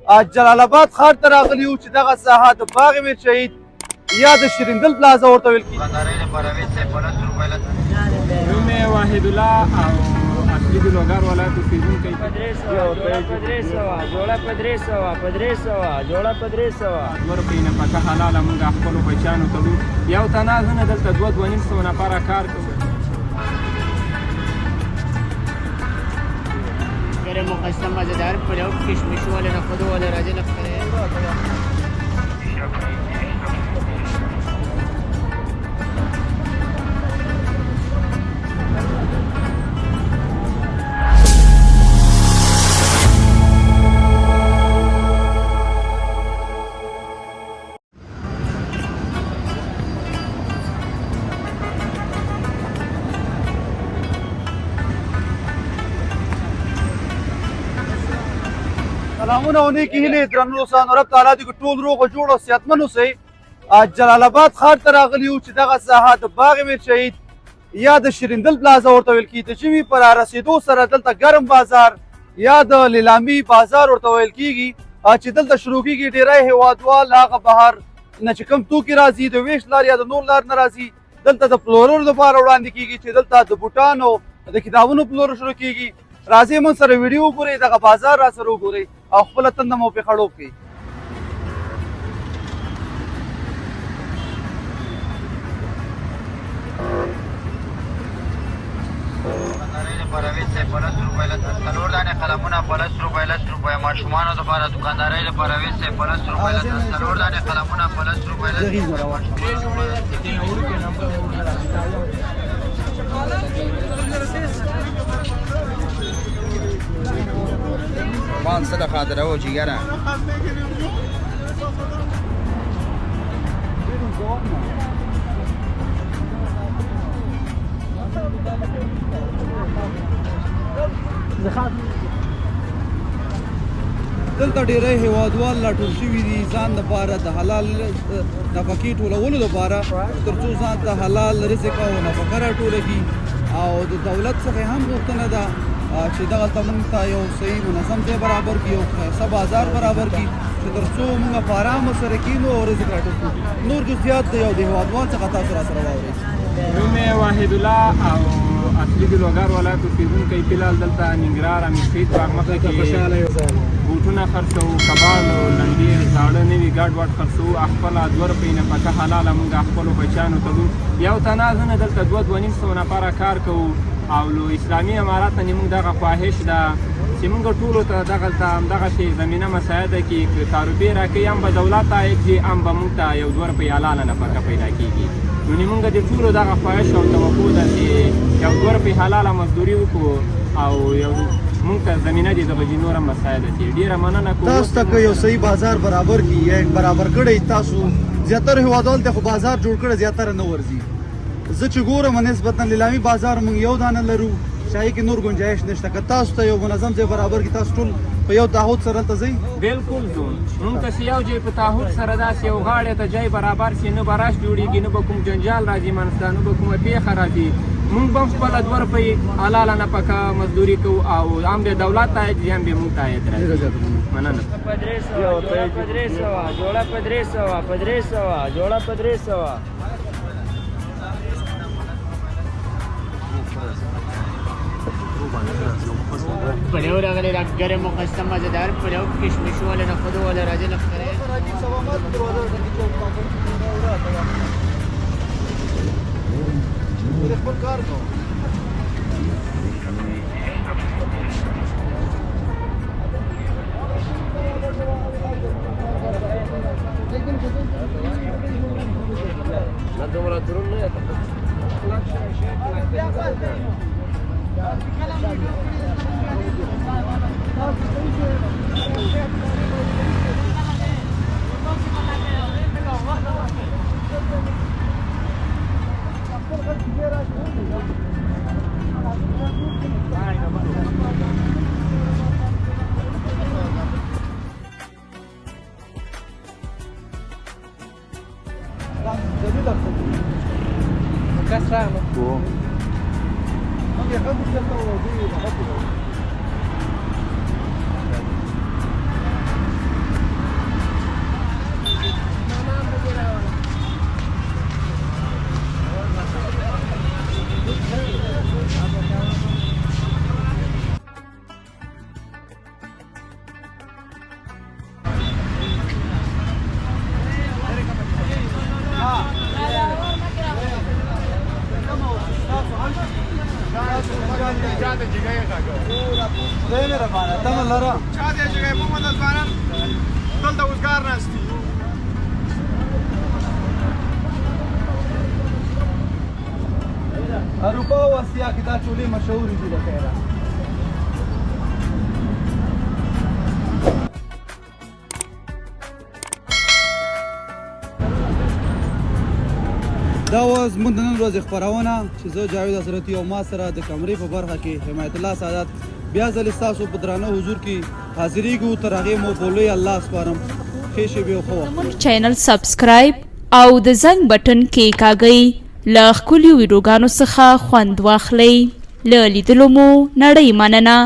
جلال آباد ښار ته راغلي یو چې دغه ساحه د باغ امیر شهید یا د شیریندل پلازا ورته ویل کېږي. نوم یې واحد الله او اصلي د لوګر ولایت اوسېدونکی. جوړه په 300 جوړه په 300 2 روپۍ نفقه حلاله موږ خپلو بچیانو ته وړو. یو تنه زه نه دلته 2-2.5 نفره کار کوو. ګرې مقسم مزیدار پلو کشمش والے نخودو والے راځي نخره سلامونه او نیکې هیلې درنو دوستانو، رب تعالی دې ټول روغ او جوړ او صحتمند اوسئ. جلال آباد ښار ته راغلي یو چې دغه ساحه د باغ امیر شهید یا د شیریندل پلازا ورته ویل کېږي. د ژمي په رارسېدو سره دلته ګرم بازار یا د لیلامي بازار ورته ویل کېږي چې دلته شروع کېږي. ډېری هېوادوال هغه بهر نه چې کوم توکي راځي د ویش لار یا د نور لار نه راځي دلته د پلورلو لپاره وړاندې کېږي چې دلته د بوټانو د کتابونو پلور شروع کېږي. راځئ موږ سره ویډیو وګورئ، دغه بازار را سره وګورئ او خپله تنده مو پرې خړوب کړئ. څلور دانې قلمونه 15 روپۍ ماشومانو دپاره دوکاندارۍ لپاره 15 روپۍ 4 دانې قلمونه 15 روپۍ بان څه د خاطره و جګره دلته ډېری هېوادوال راټول شوي دي ځان دپاره د حلال نفقې ټولولو دپاره تر څو ځان ته حلال رزق او نفقه راټوله کړي. او د دولت څخه هم غوښتنه ده چې دغلته موږ ته یو صحیح منظم ځای برابر کړي، یو ښایسته بازار برابر کړي چې تر څو موږ په ارامه سره کښېنو او رزق راټول کړو. نور جزئیات د یو د هېوادوال څخه تاسو را سره واورئ. نوم یې واحد الله او اصلي د لوګر ولایت اوسېدونکی. فلحال دلته ننګرهار امیر شهید باغ مخې کې بوټونه خرڅوو، کباړ او لنډې زاړه نوي ګډ وډ خرڅوو. خپله 2 روپۍ نفقه حلاله موږ خپلو بچیانو ته وړو. یو تنه زه نه دلته 2-2.5 نفره کار کوو. او له اسلامي امارات نه موږ دغه خواهش ده چې موږ ټولو ته دغلته همدغسې زمینه مساعده کړي، که کاروبار راکوي هم به دولت عاید شي، هم به موږ ته یو 2 روپۍ حلاله نفقه پیدا کېږي. نو موږ د ټولو دغه خواهش او توقع ده چې یو 2 روپۍ حلاله مزدوري وکړو او یو موږ ته زمینه دې د بجې نور هم مساعده شي. ډېره مننه کوم تاسو ته که یو صحیح بازار برابر کړي یا برابر کړی تاسو زیاتره هېوادوال ته خو بازار جوړ کړی زیاتره نه ورځي. زه چې ګورم نسبتا لیلامي بازار موږ یو دانه لرو چې هغې کې نور ګنجایش نشته. که تاسو ته یو منظم ځای برابر کړي تاسو ټول په یو تعهد سره هلته ځئ. بلکل ځو موږ ته چې یو ځای په تعهد سره داسې یو غاړې ته ځای برابر شي، نه به رش جوړېږي، نه به کوم جنجال راځي منځته، نه به کومه پیښه راځي. موږ به هم خپله 2 روپۍ حلاله نفقه مزدوري کوو او هم د دولت ته عاید هم به موږ ته عاید راځي. مننه. جوړه په 300 پلو راغلی دا ګرې مقسم مزیدار پلو کشمش والے نخودو والے راځي نخره خپل کار کوو. خدای مهربانه تمه لره چا دې چې محمد ځوانان دلته اوسګار ناستي اروپا او اسیا کې دا چولې مشهورې دي د خیره دا وه زموږ د نن ورځې خپرونه چې زه جاوید حضرتي او ما سره د کمرې په برخه کې حمایت الله سعادت بیا ځلې ستاسو په درانه حضور کې حاضرېږو تر هغې مو په لوی الله سپارم ښې شېبې او ښه وخت زموږ چینل سبسکرایب او د زنګ بټن کېکاږئ له ښکلیو ویډیوګانو څخه خوند واخلئ له لیدلو مو نړۍ مننه